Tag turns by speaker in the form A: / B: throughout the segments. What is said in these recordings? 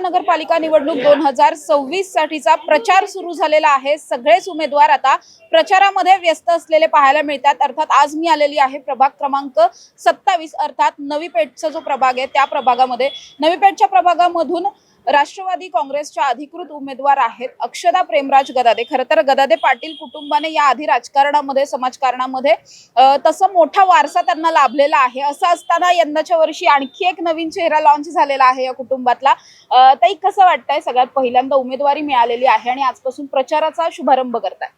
A: महानगरपालिका निवडणूक 2026 साठीचा प्रचार सुरू झालेला आहे। सगळेच उमेदवार आता प्रचारामध्ये व्यस्त असलेले पाहायला मिळतात। अर्थात आज मी आलेली आहे प्रभाग क्रमांक 27 अर्थात नवी पेठचा जो प्रभाग आहे त्या प्रभागामध्ये। नवी पेठच्या प्रभागामधून राष्ट्रवादी काँग्रेसच्या अधिकृत उमेदवार आहेत अक्षदा प्रेमराज गदादे। खरं तर गदादे पाटील कुटुंबाने या आधी राजकारणामध्ये समाजकारणामध्ये तसं मोठा वारसा त्यांना लाभलेला आहे। असं असताना यंदाच्या वर्षी आणखी एक नवीन चेहरा लॉन्च झालेला आहे या कुटुंबातला। ताई कसं वाटतंय? सगळ्यात पहिल्यांदा उमेदवारी मिळालेली आहे आणि आजपासून प्रचाराचा शुभारंभ करताय।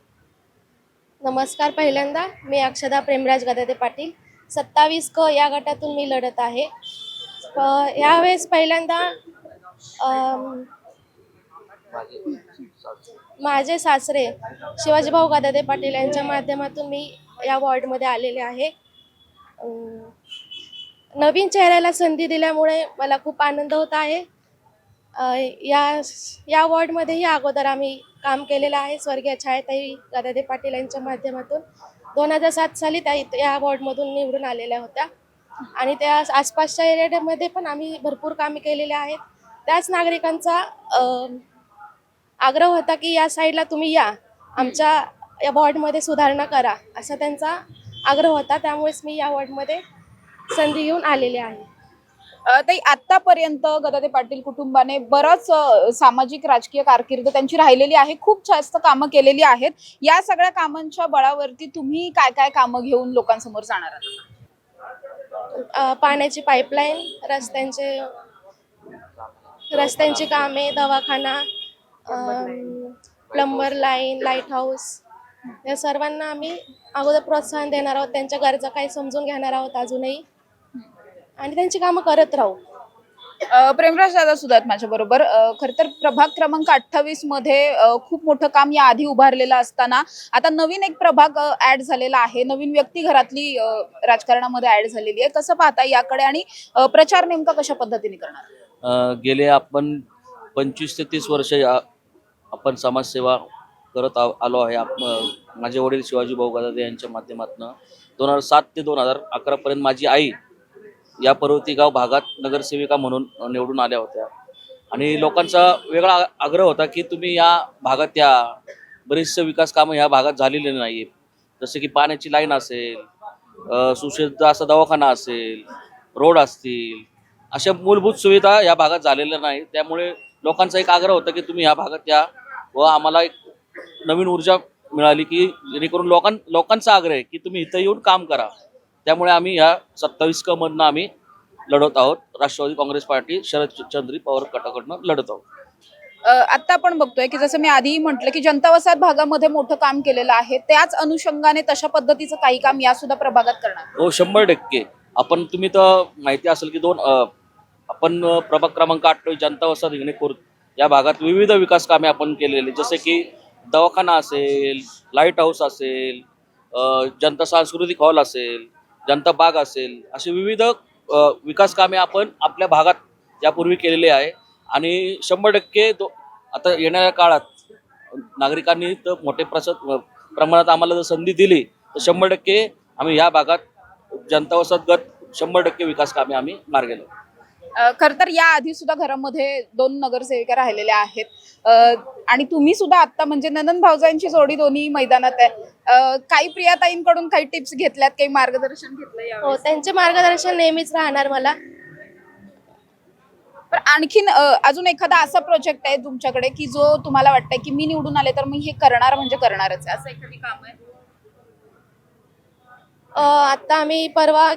B: नमस्कार, पहिल्यांदा मी अक्षदा प्रेमराज गदादे पाटील 27 क या गटातून मी लढत आहे। यावेळेस पहिल्यांदा माझे सासरे शिवाजीभाऊ गदादे पाटील यांच्या माध्यमातून मी या वॉर्डमध्ये आलेले आहे। नवीन चेहऱ्याला संधी दिल्यामुळे मला खूप आनंद होत आहे। या वॉर्डमध्येही अगोदर आम्ही काम केलेलं आहे स्वर्गीय छायाताई गदादे पाटील यांच्या माध्यमातून। 2007 साली त्या या वॉर्डमधून निवडून आलेल्या होत्या आणि त्या आसपासच्या एरियामध्ये पण आम्ही भरपूर कामे केलेली आहेत। त्याच नागरिकांचा आग्रह होता की या साईडला तुम्ही या, आमच्या या वॉर्डमध्ये सुधारणा करा, असा त्यांचा आग्रह होता। त्यामुळेच मी या वॉर्डमध्ये संधी घेऊन आलेले आहे।
A: ताई आतापर्यंत गदादे पाटील कुटुंबाने बरंच सामाजिक राजकीय कारकीर्द त्यांची राहिलेली आहे। खूप जास्त कामं केलेली आहेत। या सगळ्या कामांच्या बळावरती तुम्ही काय काय कामं घेऊन लोकांसमोर जाणार आहात?
B: पाण्याची पाईपलाईन, रस्त्यांची कामे, दवाखाना, प्लंबर लाईन, लाईट हाऊस, या सर्वांना आम्ही अगोदर प्रोत्साहन देणार आहोत। त्यांच्या गरजा काही समजून घेणार आहोत अजूनही आणि त्यांची कामं करत राहू।
A: प्रेमराज दादा सुद्धा आहेत माझ्या बरोबर। खरं तर प्रभाग क्रमांक 28 मध्ये खूप मोठं काम या आधी उभारलेलं असताना आता नवीन एक प्रभाग ऍड झालेला आहे। नवीन व्यक्ती घरातली राजकारणामध्ये ऍड झालेली आहे। कसं पाहता याकडे आणि प्रचार नेमका कशा पद्धतीने करणार?
C: गेले आपण 25 ते 30 वर्ष आपण समाजसेवा करत आलो आहे। माझे वडील शिवाजीभाऊ गदादे यांच्या माध्यमातून 2007 ते 2011 पर्यंत माझी आई या पर्वती गाव भागात नगरसेविका म्हणून निवडून आल्या होत्या आणि लोकांचा वेगळा आग्रह होता की तुम्ही या भागात या, बरेचसे विकास कामं ह्या भागात झालेले नाही, जसे की पाण्याची लाईन असेल, सुशोभित असा दवाखाना असेल, रोड असतील, अशा मूलभूत सुविधा या भागात झालेल्या नाही। त्यामुळे लोकांचा एक आग्रह होता की तुम्ही या भागात या व आम्हाला एक नवीन ऊर्जा मिळाली की जेणेकरून लोकांचा आग्रह आहे की तुम्ही इथं येऊन काम करा। त्यामुळे आम्ही ह्या 27 क मधनं आम्ही लढत आहोत। राष्ट्रवादी काँग्रेस पार्टी शरदचंद्र पवार गटाकडनं लढत आहोत।
A: आता आपण बघतोय की जसं मी आधी म्हटलं की जनता वसाहत भागामध्ये मोठं काम केलेलं आहे, त्याच अनुषंगाने तशा पद्धतीचं काही काम या सुद्धा प्रभागात करणार?
C: हो, 100%। आपण तुम्ही तर माहिती असेल की आपण प्रभाग क्रमांक 28 जनता वसाहत हिंगणेखुर्द या भागात विविध विकास कामे आपण केलेली, जसे की दवाखाना असेल, लाईट हाऊस असेल, जनता सांस्कृतिक हॉल असेल, जनता बाग असेल, असे विविध विकास कामे आपण आपल्या भागात यापूर्वी केलेली आहे। आणि 100% आता येणाऱ्या काळात नागरिकांनी तर मोठे प्रमाणात आम्हाला जर संधी दिली तर 100% आम्ही या भागात जनता वसाहत गट 100% विकास कामे आम्ही मार्गी लावू।
A: खर तर या आधी सुद्धा घरामध्ये 2 नगरसेविका राहिलेल्या आहेत आणि तुम्ही सुद्धा आता म्हणजे नंदन भाऊजांची जोडी दोन्ही मैदानात आहे। काही प्रियाताईंकडून काही टिप्स घेतल्यात, काही मार्गदर्शन घेतलंय?
B: हो, त्यांचे मार्गदर्शन नेहमीच राहणार मला।
A: पण आणखीन अजून एखादा असा प्रोजेक्ट आहे तुमच्याकडे की जो तुम्हाला वाटतंय की मी निवडून आले तर मी हे करणार म्हणजे करणारच आहे, असं एखादी काम आहे?
B: आता आम्ही परवा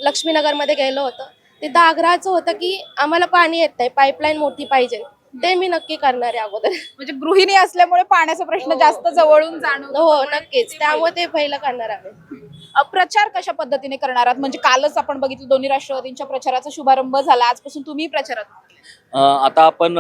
B: लक्ष्मीनगरमध्ये गेलो होतो, तिथं आग्रहाचं होतं की आम्हाला पाणी येत नाही, पाईपलाईन मोठी पाहिजे, ते मी नक्की करणार आहे अगोदर।
A: म्हणजे गृहिणी असल्यामुळे पाण्याचा प्रश्न जास्त जवळून जाणवतो।
B: हो, नक्कीच, त्यामुळे ते पहिलं करणार आहे।
A: प्रचार कशा पद्धतीने करणार आहात? म्हणजे कालच आपण बघितलं दोन्ही राष्ट्रवादींच्या प्रचाराचा शुभारंभ झाला, आजपासून तुम्ही प्रचारात?
C: आता आपण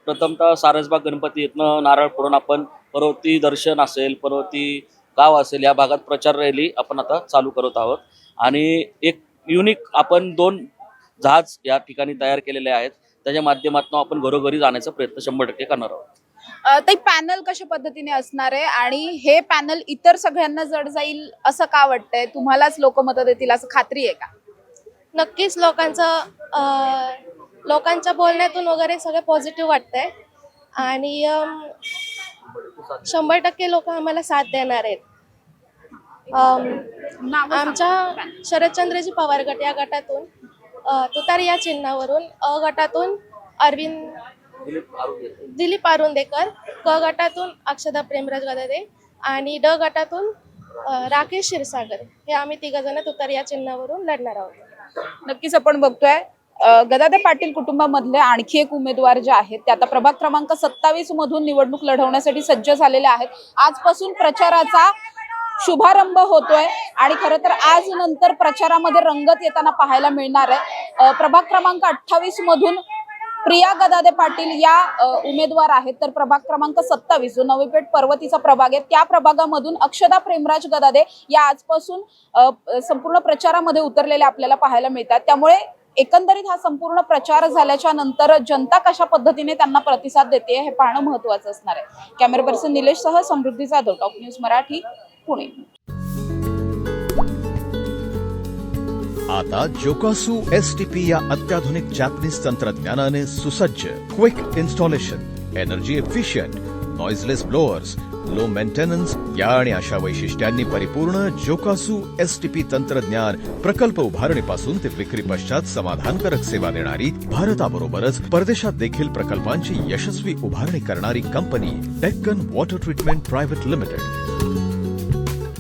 C: प्रथमतः सारसबाग गणपती इथनं नारळ फोडून आपण पर्वती दर्शन असेल, पर्वती गाव असेल, या भागात प्रचार रॅली आपण आता चालू करत आहोत। आणि एक युनिक आपण 2 जहाज या ठिकाणी तयार केलेले आहेत, त्याच्या माध्यमातून आपण घरोघरी जाण्याचा प्रयत्न 100% करणार आहोत।
A: ते पॅनल कशा पद्धतीने असणार आहे आणि हे पॅनल इतर सगळ्यांना जड जाईल असं का वाटतंय? तुम्हालाच लोक मत देतील असं खात्री आहे का?
B: नक्कीच लोकांचं लोकांच्या बोलण्यातून वगैरे सगळं पॉझिटिव्ह वाटतंय आणि 100% लोक आम्हाला साथ देणार आहेत. आमच्या शरदचंद्रजी पवार गट या गटातून तुतारी या चिन्हावरून, अ गटातून दिलीप अरुंदेकर, क गटातून अक्षदा प्रेमराज गदादे आणि ड गटातून राकेश क्षीरसागर, हे आम्ही 3 जण तुतारी या चिन्हावरून लढणार आहोत.
A: नक्कीच आपण बघतोय गदादे पाटील कुटुंबामधले आणखी एक उमेदवार जे आहेत ते आता प्रभाग क्रमांक 27 मधून निवडणूक लढवण्यासाठी सज्ज झालेले आहेत. आजपासून प्रचाराचा शुभारंभ होतोय आणि खरं तर आज नंतर प्रचारामध्ये रंगत येताना पाहायला मिळणार आहे. प्रभाग क्रमांक 28 मधून प्रिया गदादे पाटील या उमेदवार आहेत, तर प्रभाग क्रमांक 27 जो नवी पेठ पर्वतीचा प्रभाग आहे त्या प्रभागामधून अक्षदा प्रेमराज गदादे या आजपासून संपूर्ण प्रचारामध्ये उतरलेल्या आपल्याला पाहायला मिळतात. त्यामुळे एकंदरीत हा संपूर्ण प्रचार झाल्याच्या नंतर जनता कशा पद्धतीने त्यांना प्रतिसाद देते हे पाहणं महत्त्वाचं असणार आहे. कॅमेरा पर्सन निलेश सह समृद्धी जाधव, टॉप न्यूज मराठी, पुणे.
D: आता जोकासू STP या अत्याधुनिक जॅपनीज तंत्रज्ञानाने सुसज्ज, quick installation, energy efficient, noiseless blowers, low maintenance या आणि अशा वैशिष्ट्यांनी परिपूर्ण जोकासू STP तंत्रज्ञान प्रकल्प उभारणीपासून ते विक्री पश्चात समाधानकारक सेवा देणारी, भारताबरोबरच परदेशात देखील प्रकल्पांची यशस्वी उभारणी करणारी company Deccan water treatment private limited.